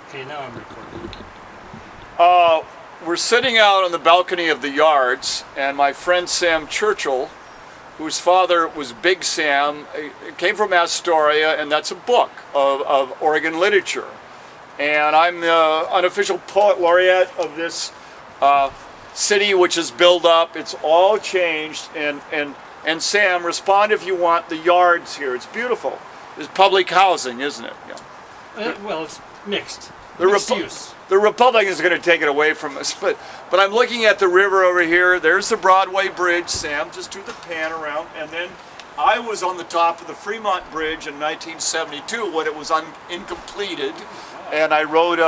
Okay, now I'm recording. We're sitting out on the balcony of the Yards, and my friend Sam Churchill, whose father was Big Sam, came from Astoria, and that's a book of Oregon literature. And I'm the unofficial poet laureate of this city, which is built up. It's all changed, and Sam, respond if you want. The Yards here, it's beautiful. It's public housing, isn't it? Yeah. Well, it's mixed. The Mixed use. The Republicans are going to take it away from us, but I'm looking at the river over here. There's the Broadway Bridge, Sam. Just do the pan around, and then I was on the top of the Fremont Bridge in 1972 when it was incompleted, and I wrote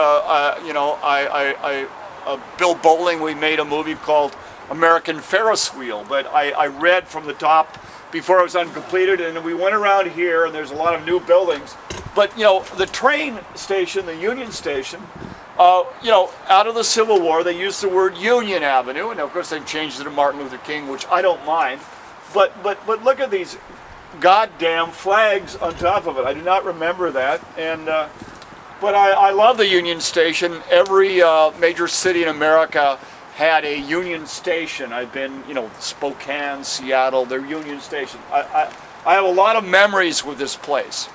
Bill Bowling. We made a movie called American Ferris Wheel, but I read from the top before it was uncompleted, and we went around here, and there's a lot of new buildings. But the train station, the Union Station, out of the Civil War, they used the word Union Avenue, and of course they changed it to Martin Luther King, which I don't mind. But look at these goddamn flags on top of it. I do not remember that, and but I love the Union Station. Every major city in America had a Union Station. I've been, Spokane, Seattle, they're Union Station. I have a lot of memories with this place.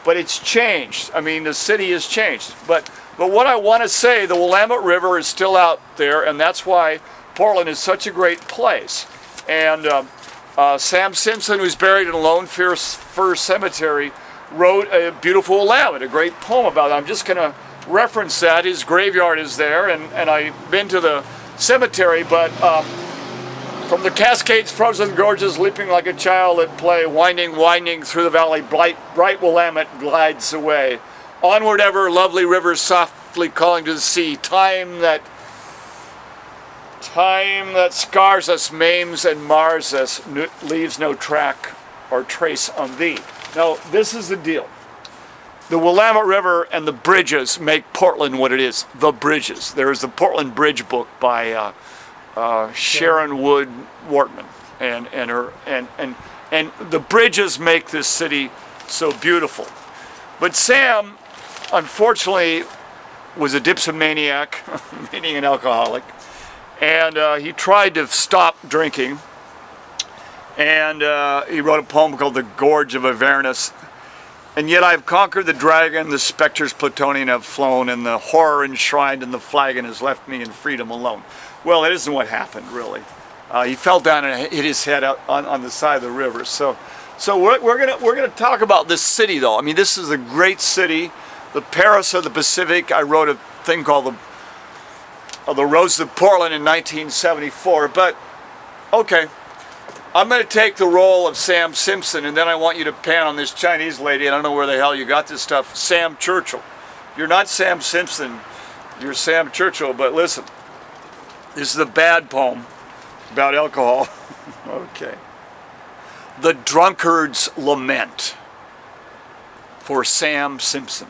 But it's changed. I mean, the city has changed. But what I want to say, the Willamette River is still out there, and that's why Portland is such a great place. And Sam Simpson, who's buried in Lone Fir Cemetery, wrote a beautiful Willamette, a great poem about it. I'm just going to reference that. His graveyard is there, and I've been to the cemetery, but from the Cascades, frozen gorges, leaping like a child at play, winding through the valley, bright Willamette glides away. Onward ever, lovely river, softly calling to the sea. Time that scars us, maims and mars us, leaves no track or trace on thee. Now, this is the deal. The Willamette River and the bridges make Portland what it is. The bridges. There is the Portland Bridge book by Sharon Wood Wortman, and the bridges make this city so beautiful. But Sam, unfortunately, was a dipsomaniac, meaning an alcoholic, and he tried to stop drinking, and he wrote a poem called The Gorge of Avernus. And yet I've conquered the dragon, the specters plutonian have flown, and the horror enshrined in the flagon has left me in freedom alone. Well, it isn't what happened, really. He fell down and hit his head out on the side of the river. So we're gonna talk about this city, though. I mean, this is a great city, the Paris of the Pacific. I wrote a thing called the Roses of Portland in 1974. But okay, I'm going to take the role of Sam Simpson, and then I want you to pan on this Chinese lady. I don't know where the hell you got this stuff. Sam Churchill. You're not Sam Simpson. You're Sam Churchill. But listen. This is a bad poem about alcohol. Okay. The Drunkard's Lament for Sam Simpson.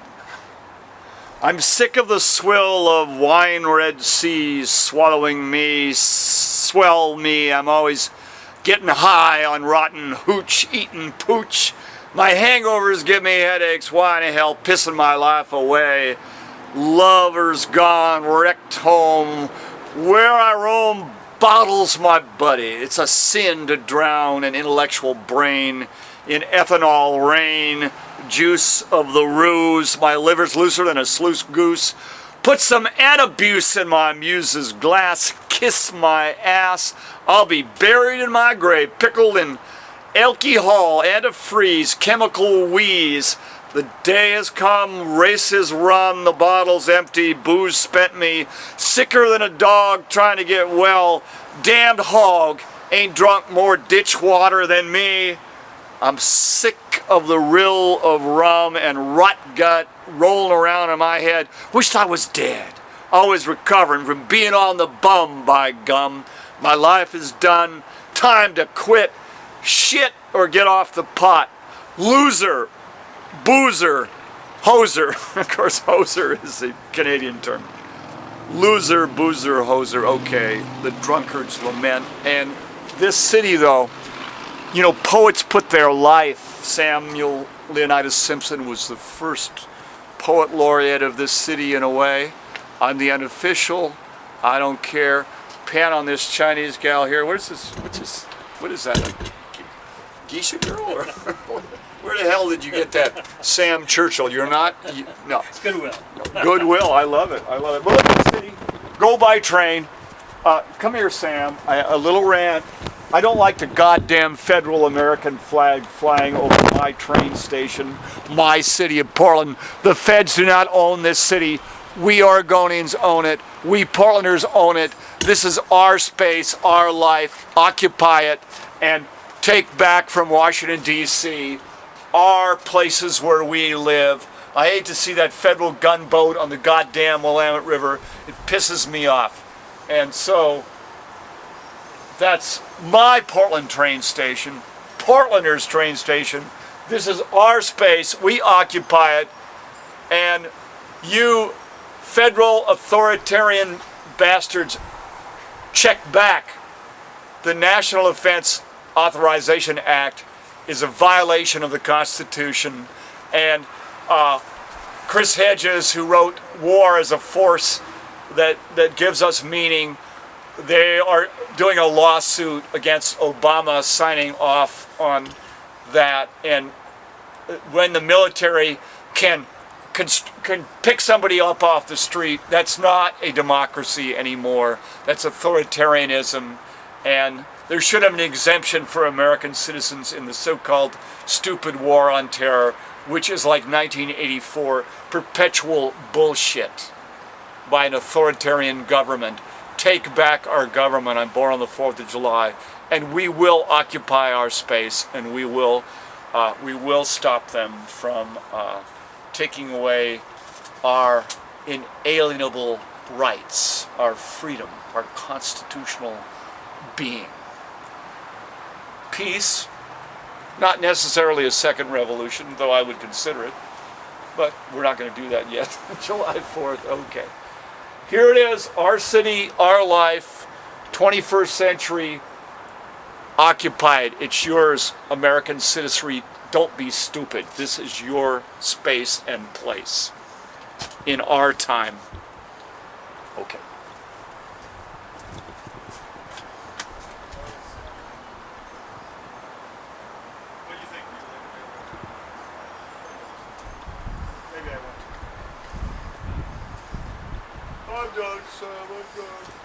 I'm sick of the swill of wine-red seas swallowing me, swell me. I'm always getting high on rotten hooch, eating pooch. My hangovers give me headaches. Why in hell pissing my life away? Lovers gone, wrecked home. Where I roam, bottles my buddy. It's a sin to drown an intellectual brain in ethanol rain. Juice of the ruse, my liver's looser than a sluice goose. Put some antabuse in my muse's glass. Kiss my ass. I'll be buried in my grave, pickled in alcohol, antifreeze, chemical wheeze. The day has come, race is run, the bottle's empty, booze spent me, sicker than a dog trying to get well. Damned hog ain't drunk more ditch water than me. I'm sick of the rill of rum and rot gut rolling around in my head. Wished I was dead, always recovering from being on the bum, by gum. My life is done, time to quit, shit or get off the pot. Loser. Boozer, hoser, of course hoser is a Canadian term. Loser, boozer, hoser, okay, the Drunkard's Lament. And this city, though, poets put their life. Samuel Leonidas Simpson was the first poet laureate of this city in a way. I'm the unofficial. I don't care. Pan on this Chinese gal here. What is that? A geisha girl? Or where the hell did you get that? Sam Churchill. You're not? No. It's Goodwill. Goodwill. I love it. I love it. But look at the city. Go by train. Come here, Sam. A little rant. I don't like the goddamn federal American flag flying over my train station, my city of Portland. The feds do not own this city. We Oregonians own it. We Portlanders own it. This is our space, our life. Occupy it and take back from Washington, D.C. our places where we live. I hate to see that federal gunboat on the goddamn Willamette River. It pisses me off. And so that's my Portland train station, Portlanders train station. This is our space. We occupy it. And you federal authoritarian bastards, check back. The National Defense Authorization Act is a violation of the Constitution. And Chris Hedges, who wrote War as a Force that gives us meaning, they are doing a lawsuit against Obama signing off on that. And when the military can pick somebody up off the street, that's not a democracy anymore. That's authoritarianism. And there should have been an exemption for American citizens in the so-called stupid war on terror, which is like 1984, perpetual bullshit by an authoritarian government. Take back our government. I'm born on the 4th of July, and we will occupy our space, and we will stop them from taking away our inalienable rights, our freedom, our constitutional being. Peace, not necessarily a second revolution, though I would consider it, but we're not going to do that yet. July 4th, okay. Here it is, our city, our life, 21st century, occupied. It's yours, American citizenry. Don't be stupid. This is your space and place in our time. Okay. What do you think? Maybe I won't. I'm done, Sam. I'm done.